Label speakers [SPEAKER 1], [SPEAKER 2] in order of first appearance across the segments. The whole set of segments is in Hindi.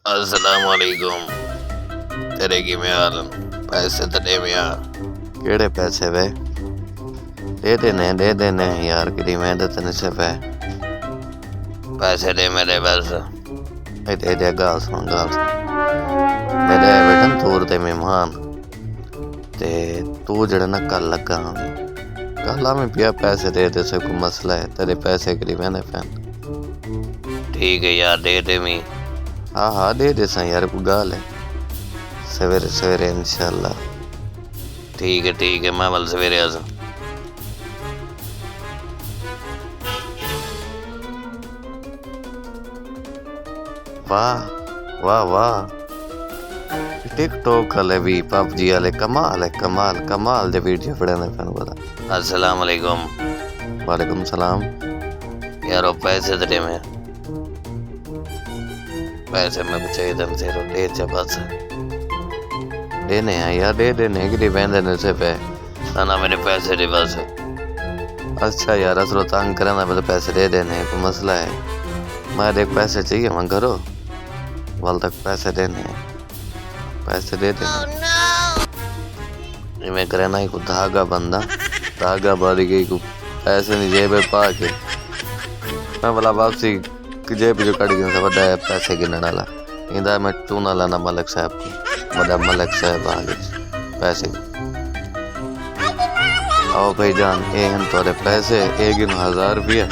[SPEAKER 1] अस्सलामुअलैकुम। तेरे की में हाल पैसे तो दे मियाँ।
[SPEAKER 2] केड़े पैसे वे? दे देने यार, किरी मेहनत नहीं से पे।
[SPEAKER 1] पैसे दे मेरे बस।
[SPEAKER 2] दे गाल सुन मेरे बेटन तूर दे मेहमान ते तू जड़ा ना कल लगा कल में पिया पैसे दे से कोई मसला है तेरे पैसे करी मैंने फैन।
[SPEAKER 1] ठीक है यार दे दे मी।
[SPEAKER 2] हाँ दे सा यार, कोई गाल है सवेरे सवेरे इंशाल्लाह।
[SPEAKER 1] ठीक है मैं बल सवेरे आसा।
[SPEAKER 2] वाह वाह वाह, टिकटॉक वाले भी पबजी वाले कमाल दे वीडियो पड़े फैन पता।
[SPEAKER 1] अस्सलामुअलैकुम।
[SPEAKER 2] वालेकुम सलाम।
[SPEAKER 1] यार वो पैसे तो दे मैं। पैसे मैं चाहिए दम से दे चा बस।
[SPEAKER 2] देने हैं यार, दे देने कि बहन से पे
[SPEAKER 1] ना मेरे पैसे दे बस।
[SPEAKER 2] अच्छा यार, असलो तंग करना तो पैसे दे देने, कोई मसला है? मैं देख पैसे चाहिए मैं करो वाल तक पैसे देने हैं, पैसे दे देने। मैं करे ना को धागा बंदा धागा बांध गई को पैसे नहीं जेब पा के मैं बोला वापसी जेब जो कट गया बड़ा पैसे गिनने वाला इंदा मैं चूना लाना मलक साहब को बड़ा मलक साहब आ गए पैसे। आओ भाई जान ये हैं तोरे पैसे एक गिन 1000 रुपया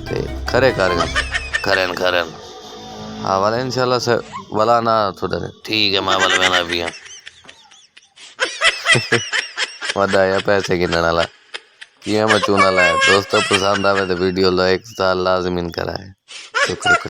[SPEAKER 2] ते खरे
[SPEAKER 1] खरन
[SPEAKER 2] हाँ वाला इंशाल्लाह से वाला ना थोड़ा।
[SPEAKER 1] ठीक है मैं बल मैंने भी हाँ।
[SPEAKER 2] वदा या पैसे गिनने वाला किया मैं चूना लाया। दोस्तों पसंद आवे तो वीडियो लाइक लाजमी कराए। शुक्र।